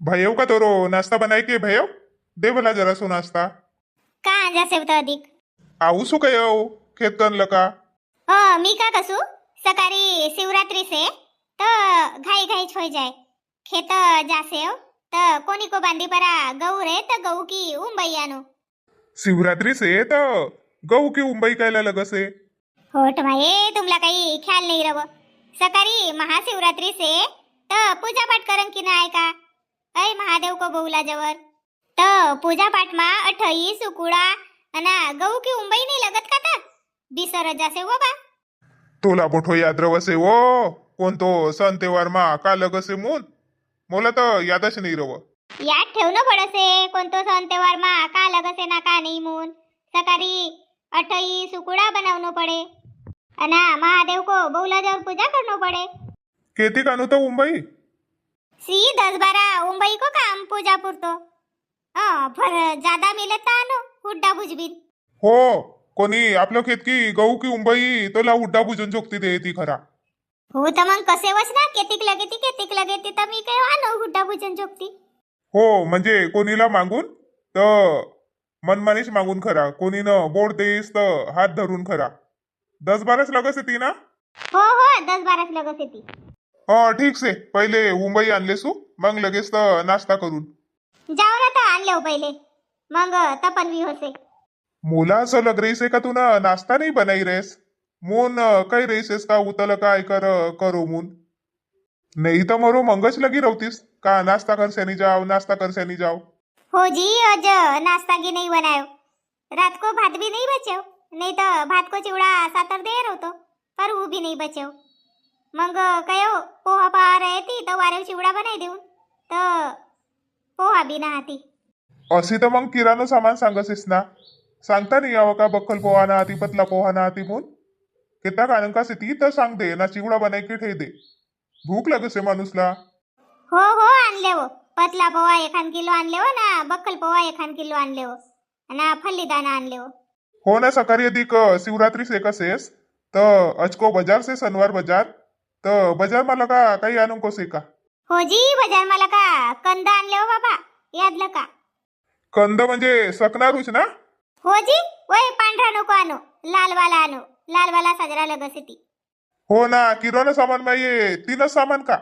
भैया का तोरो नाश्ता बनाए के भैया दे भला जरा सो नाश्ता का जसे होतं अधिक आऊ सु काय खेत कनलं का मी का कसू सकाळी शिवरात्री से तर घाई घाई हो जाए खेत जासे हो तर कोणी को बांधी परा गहू रे तर गहू की उंबई आणू शिवरात्री से तर गहू की मुंबई कायला लगसे होठ माये तुमला काही ख्याल नाही रव सकाळी महाशिवरात्री से तर पूजा पाठ करन की नाही का ऐ महादेव को बोला जवर तर पूजा पाठ मा अठई सुकुडा अना गहू की उंबई नाही लगत का तर बिसर जासे हो बा तोला मोठो याद रवसे वो कोणतो सण तेव्हार मा का लगसे मून मला तर यादच नाही रव याद ठेवणं पडसे कोणतो सण तेव्हार मा का लगसे ना का नाही मून सकाळी अठई सुकुडा बनावनो पडे अना महादेव को बोला जवर पूजा करनो पडे खेती कानू तो मुंबई सी 10-12 उंबई को काम पूजा पुरतो पर ज्यादा मिलत आनो हुड्डा भुजबिन हो कोणी आपलं खेत की गहू की मुंबई तोला हुड्डा बुजून झोकती दे ती खरा हो तर मग कसे वसना केतिक लगेती तर मी काय आनो हुड्डा भुजन जोगती हो म्हणजे कोणीला मागून तर मनमानीच मागून खरा कोणीनं बोट देईस तर हात धरून खरा 10-12 लगस येते ना हो 10-12 लगस येती हा ठीक से पहिले मुंबई आणले सू मग लगेच तर नाश्ता करून जाऊ तर आणले हो पहिले मग तपनवी होसे मोला असं लग रहीस का तू ना नाश्ता नाही बनाई रेस मून काही रेसेस का उतल काय करो मून नहीं तर मरो मंगच लगी रहतीस का नाश्ता करसेनी जाओ हो जी आज नाश्ता की नहीं बनायो रात को भात भी नहीं बचो नहीं तो भात को चिवड़ा सातर दे होतो पर वो भी नहीं बचो मग कयो पोहा पहा रहे थी तो वारे चिवड़ा बनाई देऊन तर पोहा भी ना आती अशी तर मग किराणा सामान सांगसीस ना सांगता नाही यावं का बक्कल पोहा ना आती पतला पोहा ना आती मून किता कानंका ती तर सांग दे ना चिवडा बनाई की ठे दे भूक लगसे माणूसला हो आणले हो पतला पोहा 1 किलो आणले हो ना बक्कल पोहा 1 किलो आणले हो ना फल्ली दाना आणले हो ना सकाळी अधिक शिवरात्री से कसेस तर अचको बाजार से शनिवार बाजार तर बाजार मला का काही आणून कोसे का हो जी बाजार मला का कंद आणले हो बाबा यादलं का कंद म्हणजे सकणारूच ना हो जी वय पांढरा नको आणू लालवाला साजरा लगस ती हो ना किराणा सामान मा ये तीनच सामान का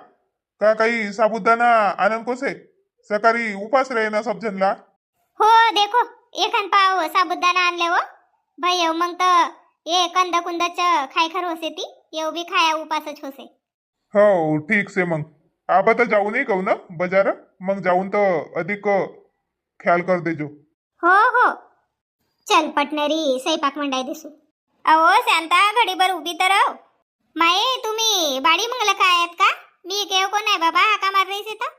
काही साबुदाणा आनंद कोसे सकाळी उपास रहे ना सब जनला हो देखो 1 पाव साबुदाणा आणले हो भाई मग तर ये कंद कुंदच खाय खर होसे ती येऊ बी खाया उपासच होसे हो ठीक से मग आपण तर जाऊ नाही कहू ना बाजार मग जाऊन तर अधिक ख्याल कर देजो हो चल पटनरी स्वयंपाक मंडाई दिसू अहो शांता घडीभर उभी तर राव माये तुम्ही बाडी मंगला काय आहेत का मी केव कोण आहे बाबा हाका मार रहीस इथं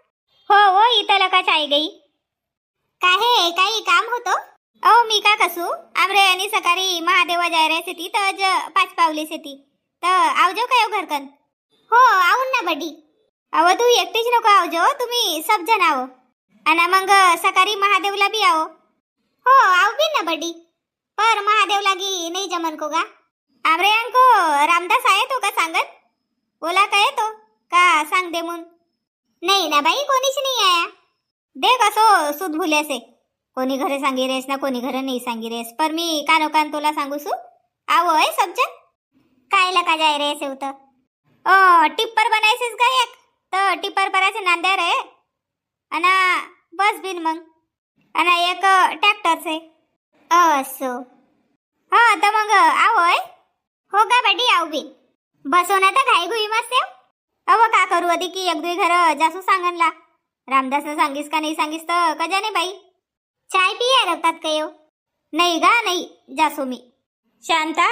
हो इथं लकाच आई गई काहे काही काम होतो अहो मी का कसू आमरे आणि सकाळी महादेवा जाय रहे ती तर आज 5 पावले ती तर आवजो काय घरकन हो आऊन ना बडी अहो तू एकटीच नको आवजो तुम्ही सब जण आहो आणि मग सकाळी महादेवला बी आहो हो आव बी ना बडी पर महादेव लागी नहीं जमन को गा आमरे अंको रामदास आये तो का सांगत बोला काय तो का सांग दे मुन नहीं ना बाई कोणीच नहीं आया देख असो सुध भूले से कोणी घरे सांगी रेस ना कोणी घरे नहीं सांगी रेस पर मी कानो कान तोला सांगू सु आवो है सब जन काय लका जाय रे से उत टिप्पर बनायसेस का एक तर टिप्पर पराचे नांद्या रे अना बस बिन मग अना एक ट्रॅक्टर से असो हा तर मग आवय हो का बाडी आव बी बसो ना तर घाई घुई मस्त अव का करू आधी की 1-2 घर जासू सांगनला रामदास न सांगीस का नाही सांगीस तर का जाने बाई चाय पिया रखतात कयो नाही गा नाही जासू मी शांता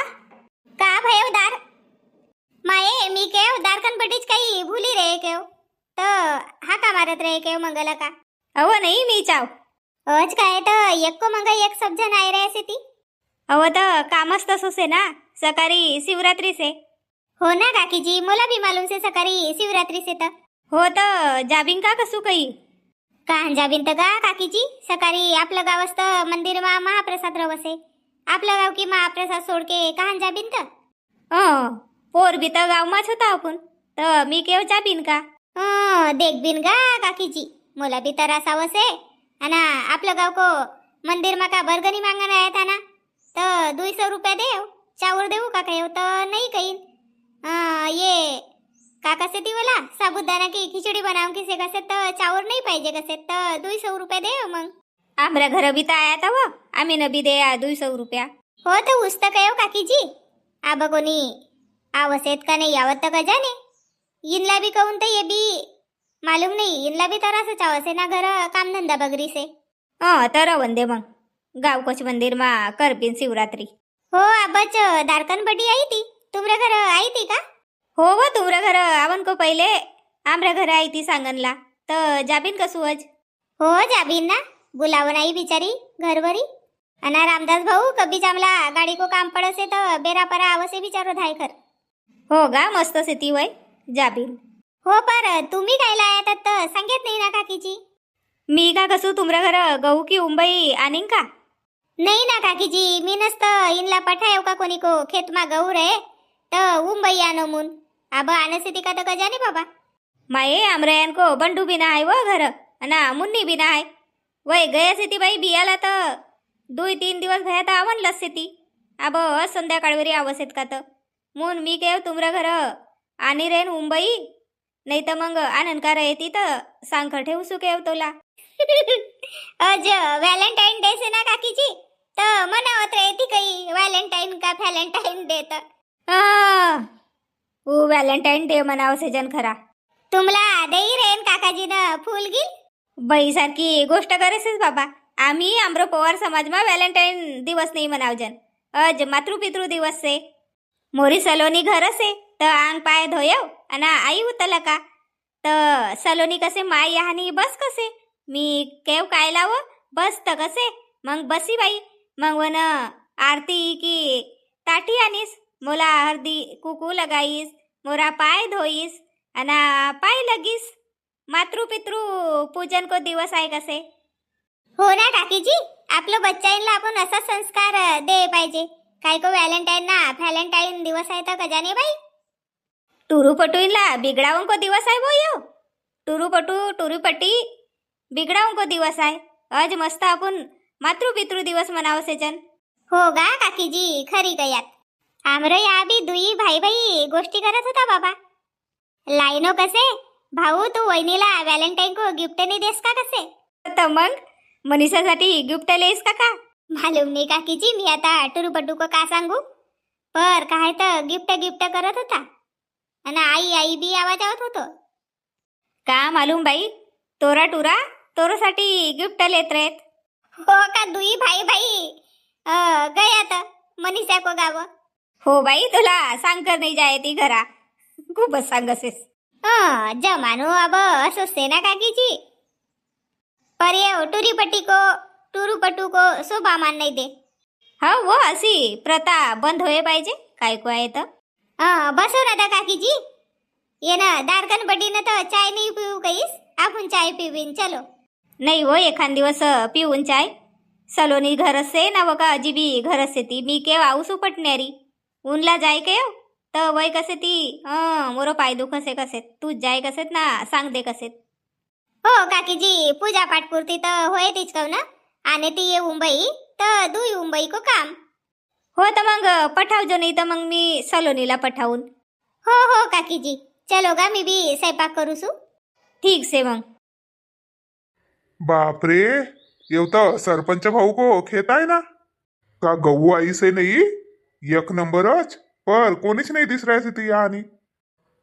का भयो दार माये मी केव दारकन बटीच काही भूली रे केव तर हा का मारत रे केव मंगला का अव नाही मी चाव आज काय तर एक को मंगा एक सब जन आए रहे से ती अव तर कामच तसं से ना सकाळी शिवरात्री से हो ना काकी जी मला भी मालूम से सकाळी शिवरात्री से तर हो तर जाबिन का कसू काही काहन जाबिन तर का काकी जी सकाळी आपलं गावस्त मंदिर मा महाप्रसाद रवसे आपलं गाव की महाप्रसाद सोड के काहन जाबिन तर पोर भी तर गाव माच होता आपण तर मी केव जाबिन का देख बिन गा काकी जी मोला बी त्रास आवसे आणि आपलं गाव को मंदिर मा का बरगनी मांगण आहेत ना तर 200 रुपया देव चावर देऊ का काही तर नाही काही ये का कसे ती बोला साबुदाणा की खिचडी बनाव किसे कसे तर चावर नाही पाहिजे कसे तर 200 रुपया देव मग आमरा घर बी तर आया व आम्ही न बी दे 200 रुपया हो तर उस्त कयो काकीजी आबा कोणी आवसेत का नाही आवत का जाने इनला भी कहून तर ये भी मालूम नहीं इनला भी तर असं चावसे ना घर काम धंदा बगरी से तर वंदे मग गावकोच मंदिर मा करपीन शिवरात्री हो आबाच दारकन बडी आई ती तुमरा घर आई ती का हो व तुमरा घर आवन को पहिले आमरा घर आई ती सांगनला तर जाबीन कसू आज हो जाबीन ना बुलावन आई बिचारी घरवरी अना रामदास भाऊ कभी जामला गाडी को काम पडसे तर बेरा परा आवसे बिचारो धाय कर हो गा मस्त से ती वय जाबीन हो पर तुम्ही कायला आयात तर सांगत नाही ना काकीजी मी का कसू तुमरा घर गहू की उंबई आणीन का नाही ना काकीजी मी नसत इनला पठायो का कोणी को खेत मा गहू रे तर उंबई आणो मुन आबा आणसे ती का तर गजाने बाबा माये आमरयान को बंडू बिना आहे व घर ना मुन्नी बिना आहे वय गया से ती बाई बियाला तर 2-3 दिवस भया तर आवनलस से ती आब संध्याकाळवरी आवसेत का तर मुन मी केव तुमरा घर आणि रेन मुंबई नाही तर मग आनंदकार येते तर सांखर ठेवू सुकेव तुला अज व्हॅलेंटाईन डे से ना काकीजी तर मनावत येते काही व्हॅलेंटाईन का व्हॅलेंटाईन डे तर व्हॅलेंटाईन डे मनावसे जन खरा तुमला देई रेन काकाजीनं फूल गिल बाई सारखी गोष्ट करेसेस बाबा आम्ही आम्र पवार समाज मा व्हॅलेंटाईन दिवस नाही मनावजन अज मातृपितृ दिवस से मोरी सलोनी घर से तर आंग पाय धोयव आणि आई उतला का तर सलोनी कसे माय यहानी बस कसे मी केव काय लाव बस तर कसे मग बसी बाई मग वन आरती की ताटी आणीस मोला हळदी कुकू लगाईस मोरा पाय धोईस आणि पाय लगीस मातृपितृ पूजन को दिवस आहे कसे हो ना काकीजी आपलं बच्चाईनला आपण असा संस्कार दे पाहिजे काय को व्हॅलेंटाईन ना व्हॅलेंटाईन दिवस आहे तर कजाने बाई टुरूपटूला बिगडावून को दिवस आहे वो यो टुरूपटी बिगडावून को दिवस आहे आज मस्त आपण मातृपितृ दिवस मनावसे जन हो गा काकीजी खरी गयात आमर या बी दुई भाई भाई गोष्टी करत होता बाबा लाईनो कसे भाऊ तू वहिनीला व्हॅलेंटाईन को गिफ्ट नाही देस का कसे तर मग मनीषासाठी गिफ्ट लेस का मालूम नाही काकीजी मी आता टुरूपटू को का सांगू पर काय तर गिफ्ट करत होता आणि आई बी आवाज आवत होतो का मालूम बाई तोरा टुरा तोरसाठी गिफ्ट लेत रेत हो का दुई भाई गयात मनीषा को गाव हो बाई तुला सांगकर नाही जाय ती घरा खूपच सांगसेस जमानो अब असो सेना काकीजी पर ये टुरूपटू को शोभा मान नाही दे हा वो अशी प्रथा बंद होय पाहिजे काय को आहे तर बसो ना काकीजी ये ना दारकन बडी न तर चाय नाही पिऊ कहीस आपण चाय पिवीन चलो नाही हो एखाद दिवस पिऊन चाय सलोनी घर से ना वो का अजीबी घर से ती मी केव आऊसू पटण्यारी ऊनला जाय केव तर वय कसे ती मोरो पाय दुखसे कसे तू जाय कसेत ना सांग दे कसेत हो काकीजी पूजा पाठ पुरती तर होय तीच कव ना आणि ती ये मुंबई तर दुई मुंबई को काम हो तर मग पठावजो नाही तर मग मी सलोनीला पठावून हो काकीजी चलो गा मी बी स्वयंपाक करू सु ठीक से मग बापरे येवता सरपंच भाऊ को खेत आहे ना का गहू आई से नहीं एक नंबरच पर कोणीच नाही दिस रहा ती आणि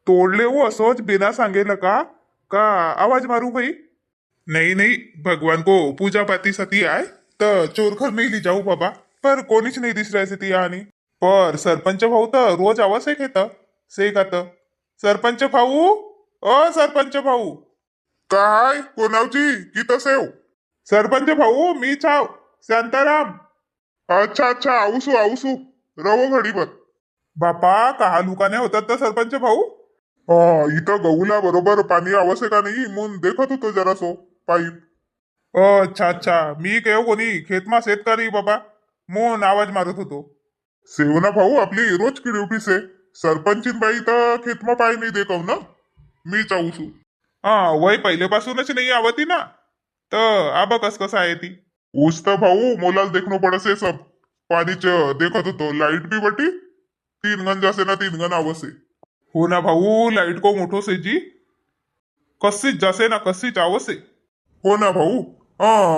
तोडले वो असोच बिना सांगेल का आवाज मारू भाई नहीं भगवान को पूजा पाती सती आए तर चोरखर नहीं ली जाऊ बाबा पर कोणीच नाही दिस रहा ती आणि पर सरपंच भाऊ तर रोज आवाज आहे खेत से का तर सरपंच भाऊ सरपंच भाऊ काय कोणावची कित सेव सरपंच भाऊ मी छाव शांताराम अच्छा आऊसू रवो घडीवर बापा का लुकाने होतात तर सरपंच भाऊ इथं गहूला बरोबर पाणी आवश्यक का नाही म्हणून देखत होतो जरासो पाईप अच्छा मी केव कोणी खेतमा शेतकरी बाबा म्हणून आवाज मारत होतो सेवना भाऊ आपली रोज की ड्युटी से सरपंचीन बाई तर खेतमा पाय नाही देखव ना मी चाऊसू वय पहिलेपासूनच नाही आवती ना, तर आबा कसं आहे ती. उस तर भाऊ मोलाच देखनो पडसे सब. पाणीच देखत होतो लाईट बी बटी 3 गण जसे ना 3 गण आवसे. हो ना भाऊ, लाईट को मोठो से जी कशीच जासे ना कशीच आवसे. हो ना भाऊ.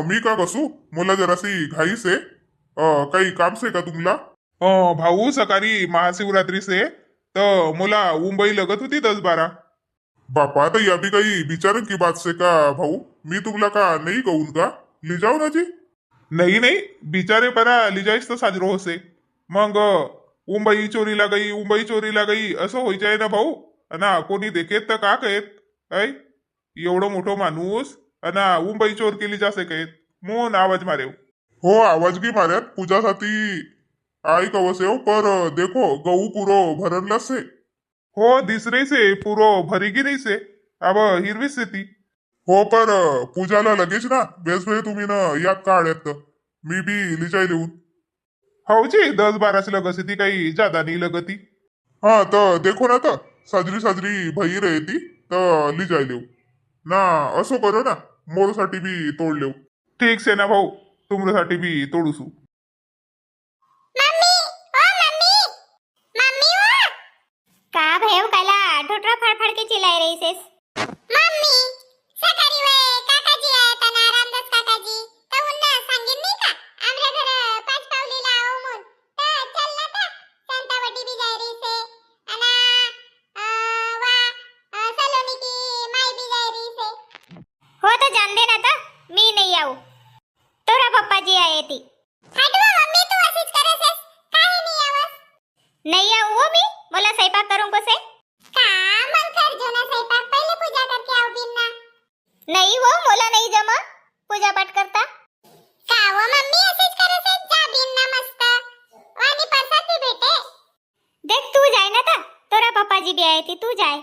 मी का कसू मला जरासी घाई से काही काम से का तुमला. भाऊ सकाळी महाशिवरात्री से तर मला मुंबई लगत होती 10-12. बापा तर या भी काही विचारन की बात से का भाऊ. मी तुमला का नाही कहून का ले जाओ ना जी. नाही नाही बिचारे परा लिजाईस तर साजरो होसे. मग मुंबई चोरीला गई मुंबई चोरीला गई असं होई जाय ना भाऊ. ना कोणी देखेत तर का कहेत ऐ एवढं मोठं माणूस अना मुंबई चोर केली जासे कहेत मोन आवाज मारेव. हो आवाज गी मार्यात पूजासाठी आई कवसे हो पर देखो गहू पुरो भरनला से. हो दिसरे से पुरो भरीगी नाही से अब हिरवीच से ती. हो पर पूजाला लगेच ना बेस वेळ तुम्ही ना या काढ्यात मी बी लिचाय लिहून. हो जी 10-12 लगस ती काही जादा नाही लगती. हा तर देखो ना तर साजरी साजरी भई रे ती तर लिजाय लिहू ना असं करो ना मोरसाठी बी तोड लेऊ. ठीक से ना भाऊ तुमच्यासाठी बी तोडूसू. मम्मी ओ मम्मी मम्मी ओ का भयो काला ढोटरा फडफड के चिल्लाय रहीसेस. मम्मी सकाळी वे काकाजी आहेत ना रामदास काकाजी कहून ना सांगेन नाही का आमच्या घर 5 पावलीला आहो म्हणून तर चल ना का संतावटी बी जाय रहीसे अना वा सलोनी की माई बी जाय रहीसे. हो तो जान दे ना तो मी नाही आऊ तोरा पप्पाजी आहे ती. हटवा मम्मी तू अशीच करसेस काय नाही आवस. नाही आऊ हो मी मला स्वयंपाक करून कसे का मग कर जो ना स्वयंपाक पहिले पूजा करके आऊ बिन ना. नाही हो मला नाही जमा पूजा पाठ करता. का हो मम्मी अशीच करसेस जा बिन ना मस्त वानी प्रसाद भी भेटे. देख तू जाय ना ता तोरा पप्पाजी भी आए थे तू जाय.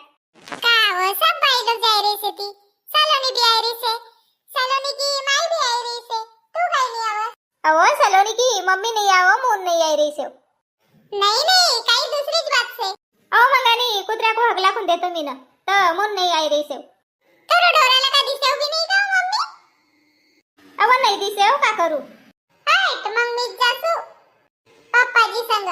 का हो सब भाई लोग जाय रहे से ती सलोनी भी आई रही से सलोनी की माई भी आई रही से तू काय नहीं आवस. अहो सलोनी की मम्मी नहीं आवो मून नहीं आई रही से. नहीं नहीं काही दुसरीच बात से. अहो मंगानी कुत्र्या को हगला खून देतो मी ना तर मून नहीं आई रही से. तर ढोराला का दिसेव की नाही का मम्मी. अहो नाही दिसेव का करू. हाय मग मी जासू पप्पाजी संग.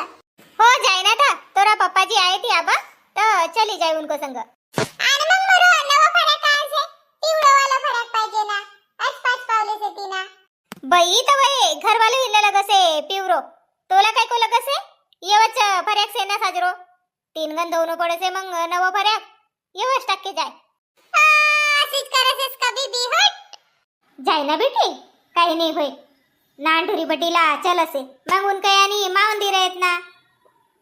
हो जाय ना था तोरा पप्पाजी आए थे आबा तर चली जाय उनको संग. आणि मग मरो नवा फरक काय से तिवडा वाला फरक पाहिजे ना आज 5 पावले से ती ना. बाई तर बाई घरवाले हिंडला लगसे पिवरो तोला काय को लगसे येवच फरक से ना साजरो 3 गण दोन पडसे मग नव फरक येवच टक्के जाय. अशीच करसेस कभी भी हट जाय ना बेटी काही नाही होय नांढुरी बटीला चल असे मग उन काय आणि मावंदी रहेत ना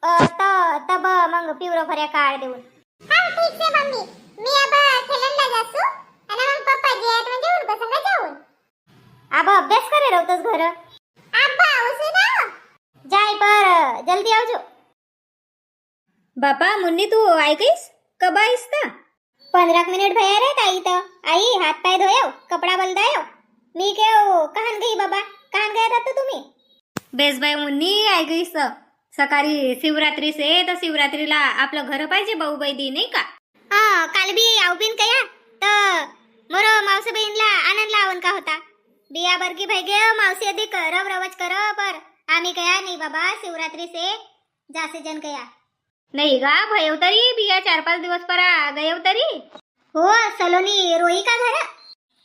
तो तब मग पिवरो फरक काढ देऊन. हां ठीक से मम्मी मी अब खेळणला जासू आणि मग पप्पाजी आहेत म्हणजे उनको संग जाऊन. आबा अभ्यास करे रहतोस घर. आबा उसे ना जाय पर जल्दी आवजो. बापा मुन्नी तू ऐकईस कब आईस ता. 15 मिनिट भया रे ताई तर आई हात पाय धोयो कपडा बदलायो. मी केव कहान गई बाबा कहान गया था तुम्ही. बेस बाय मुन्नी ऐकईस सकाळी शिवरात्री से तर शिवरात्रीला आपलं घर पाहिजे भाऊबाई दी नाही का. हा काल बी आऊ बिन कया तर मोर मावसे बहीणला आनंद लावण का होता बिया बरकी भाई गे मावसी अधिक रव रवच कर पर आम्ही कया नाही बाबा शिवरात्री से जासे जन कया. नाही गा भयव तरी बिया 4-5 दिवस परा गयव तरी. हो सलोनी रोई का घर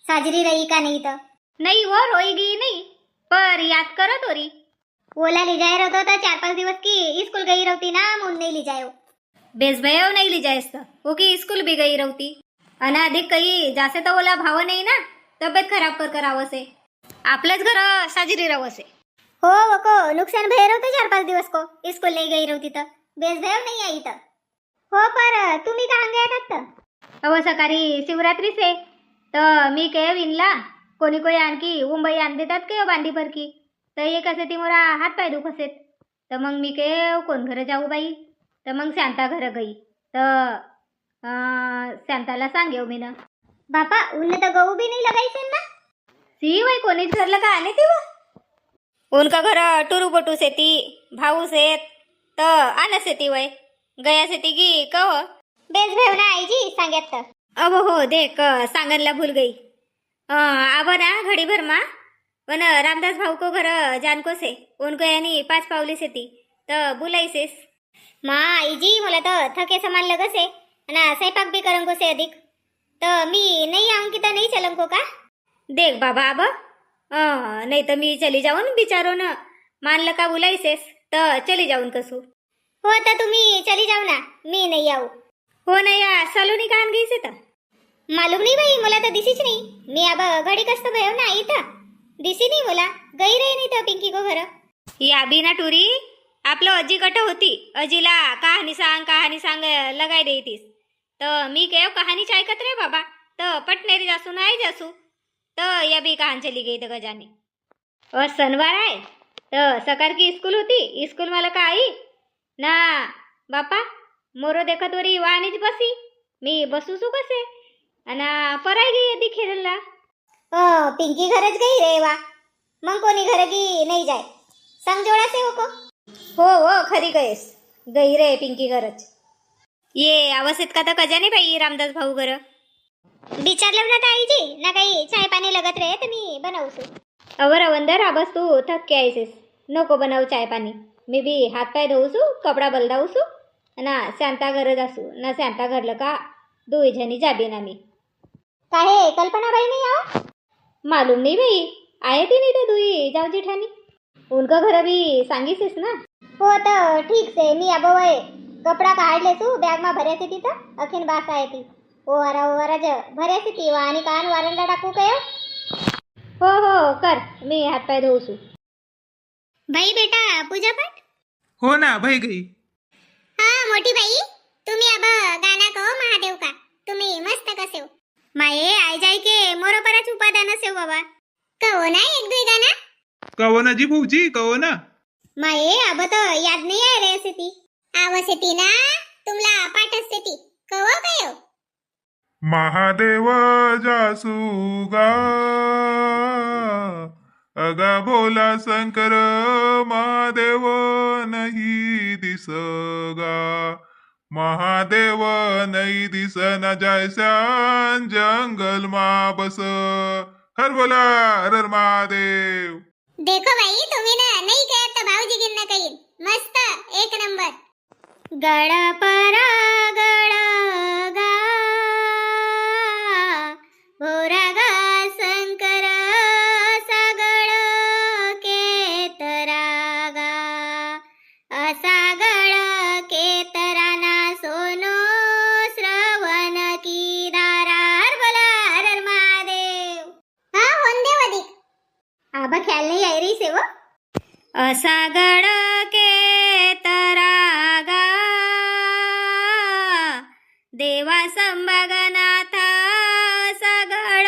साजरी रही का नाही तर. नाही हो रोई गी नाही पर याद करत होरी. ओला ले जाय रहतो तर 4-5 दिवस की स्कूल गई रहती ना मुन नहीं ले जायो. बेस भयव नहीं ले जायस तर वो की स्कूल भी गई रहती अना अधिक काही जासे तर ओला भाव नाही ना तब्येत खराब कर करावसे आपलंच घर साजरी रवसे. हो को नुकसान भय रहते 4-5 दिवस को स्कूल नहीं गई रहती तर बेस भयव नहीं आई तर. हो पर तुम्ही कहां गया था. अव सकाळी शिवरात्री से तर मी के विनला कोणी कोणी आणखी मुंबई आण देतात के बांधी पर की तर एक असे ती मोरा हात पाय दुखसेत तर मग मी के कोण घर जाऊ बाई तर मग शांता घर गई तर शांताला सांगेव मी ना. बापा उन तर गहू भी नहीं लगाईसे ना. सी वय कोणीच घरला का आले ती उनका घर टुरू बटू से ती भाऊ से तर आना से ती वय गया से ती गी कव. बेस भेव ना आई जी सांगत तर अब हो देख सांगनला भूल गई आबो ना घड़ी भर मा पण रामदास भाऊ को घर जान को से उनको यानी 5 पावली से ती तर बुलाईसेस माँ आई जी मला तो थके सामान लगा से ना स्वयंपाक भी करूंगो से अधिक तो मी नहीं आऊंगी तो नहीं चलूंगो का देख बाबा अब नहीं तो मी चली जाऊन बिचारो न मानलं का बुलाईसेस तर चली जाऊन कसू हो तर तुम्ही चली जाऊ ना मी नाही आऊ हो ना या सलोनी कान गई से तर मालूम नहीं भाई मला तर दिसीच नाही मी अब घडी कस्त भयो ना इथं दिसी नाही मला गई रही नाही तर पिंकी को घर या बिना टुरी आपलं अजी गट होती अजीला कहाणी सांग लगाय देतीस तर मी केव कहाणीच ऐकत रे बाबा तर पटनेरी जासू नाही जासू तर या बी कहाण चली गई तर गजाने शनिवार आहे तर सकाळ की स्कूल होती स्कूल मला का आई ना बापा मोरो देखत वरी वाणीच बसी मी बसूसू कसे आणि पराय गई अधी खेळला पिंकी घरच गई रे वा मग कोणी घर की नाही जाय सांग जोडा से हो हो खरी गयस गई रे पिंकी घरच ये आवश्यक का तर कजाने बाई रामदास भाऊ घर विचारलं ना ताईजी ना काही चाय पाणी लगत रे तर मी बनवसू अवर अवंदर आबस तू थक्के आयसेस नको बनव चाय पाणी मी बी हात पाय धुवसू कपडा बलदावसू ना शांता घर जासू ना शांता घरलं का दोई जणी जाबी ना मी काहे कल्पना बाई नहीं आओ मालूम नहीं भाई आए थी नहीं तो दुई जाओ जेठानी उनका घर भी सांगीसेस ना हो तो ठीक से मी अब वय कपडा काढले तू बॅग मा भर्या ती तर अखिन बास आहे ती ओवारा ज भर्या ती आणि कान वारंडा टाकू काय हो कर मी हात पाय धुवसू भाई बेटा पूजा पाठ हो ना भाई गई हाँ मोटी भाई तुम्ही अब गाना कहो महादेव का तुम्ही मस्त कसे हो माये आई जाय के मोरो परच उपादान से बाबा कहो ना एक दुई गाना कहो ना जी भाऊजी कहो ना माये अब तो याद नहीं आहे रे सेती आवसेती ना तुमला पाठच सेती कहो कयो महादेव जासूगा अगा बोला शंकर महादेव नहीं दिसगा महादेव नहीं दिसना जैसा जंगल मा बस हर बोला हर महादेव देखो भाई तुम्ही ना नहीं कहत तो भाऊजी गिनना कहीन मस्त एक नंबर गणपरा गणगा भोरागा शंकर सगळ केतरागा असागळ केतराना सोनो श्रवण की दारार बोला हर महादेव हाँ होंदे वधिक आबा ख्याल नहीं आई रही से वो असागळ केतरागा देवा संभगनाथ सगळ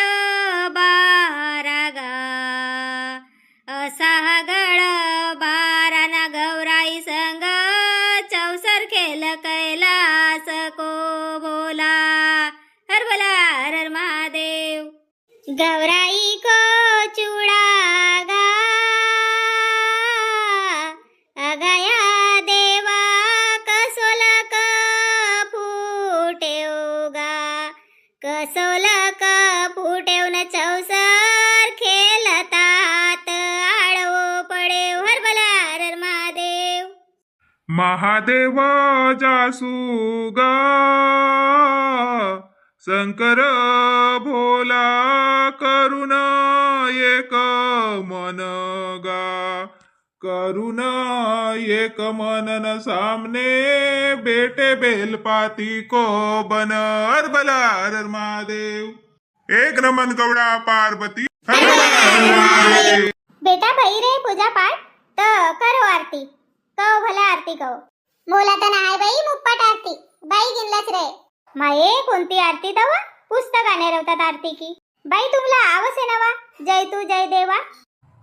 बारागा असागळ बाराना गौराई संग चौसर खेल कैलास को बोला हर बोला हर महादेव गौराई को चूड़ागा अगया देवा कसोलक फुटेवगा कसोलक फुटेवन चौसर खेलतात आडवो पडेव हर बोला हर महादेव महादेव जासूगा शंकर भोला करुण एक मनगा करुण एक मनन सामने बेटे बेलपाती को बनर बलार महादेव एक नमन गौड़ा पार्वती हर हर महादेव बेटा भाई रे पूजा पाठ तो करो आरती कहो भला आरती कहो मोला तर नाही बाई मुप्पट आरती बाई गिनलाच रे माये कोणती आरती तवा पुस्तकाने रवतात आरती की बाई तुमला आवसे नवा जय तू जय देवा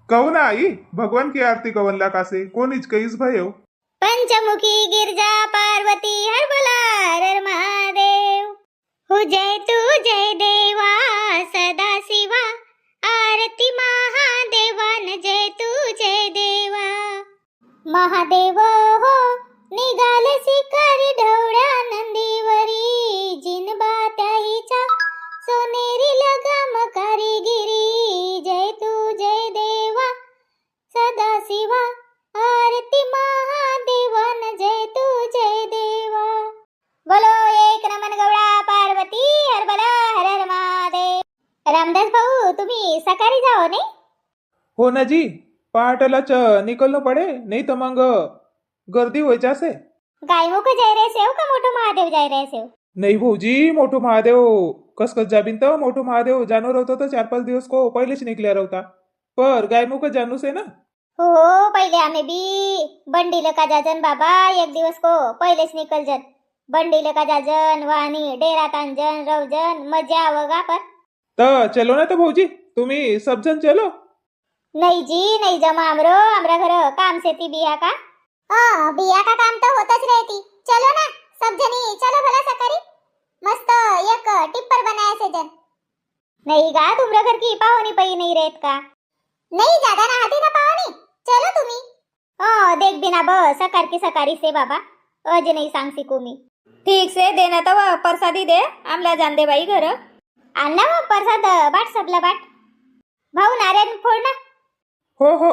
कहू ना आई भगवान की आरती कवनला कासे कोणीच कहीच भयो पंचमुखी गिरजा पार्वती हर बोला हर महादेव हो जय तू जय देवा सदा शिवा आरती महादेवान जय तू जय देवा महादेव हो निघाले शिकारी ढवळ्या नंदीवरी जिनबा त्याहीचा भाऊ तुम्ही सकाळी जाओ नाही? हो ना जी, पहाटेलाच निकलणं पडे, नाही तर मग गर्दी व्हायची असे. गायमुख जाय रे सेव का मोठो महादेव जाय रे सेव? नाही भाऊजी, मोठो महादेव कस कस जाबीन तर मोठो महादेव जानवर होता तर 4-5 दिवस को पहिलेच निकल्या रहता. पर गायमुख जानूस आहे ना. हो पहिले आम्ही बी बंडीले का जाजन बाबा, एक दिवस को पहिलेच निकल जन. बंडीले का जाजन वाणी डेरा तांजन रवजन मजा आवगा पर. तर चलो ना तर भाऊजी, तुम्ही सब जन चलो. नहीं जी नहीं जमा हमरो, हमरा घर काम से ती बिया का. बिया का काम तो होतच रहती. चलो ना सब जनी चलो भला सकाळी. मस्त एक टिप्पर बनाया से जन. नहीं गा तुमरा घर की पाहुनी पई नहीं रहत का? नहीं ज्यादा राहती ना पाहुनी. चलो तुम्ही. देख बिना बस सकार की सकारी से बाबा. अज नहीं सांग सिकू मी. ठीक से देना तो प्रसादी दे, आमला जान दे बाई घर. आणला मग प्रसाद बाट सबला बाट. भाऊ नारायण फोड ना. हो हो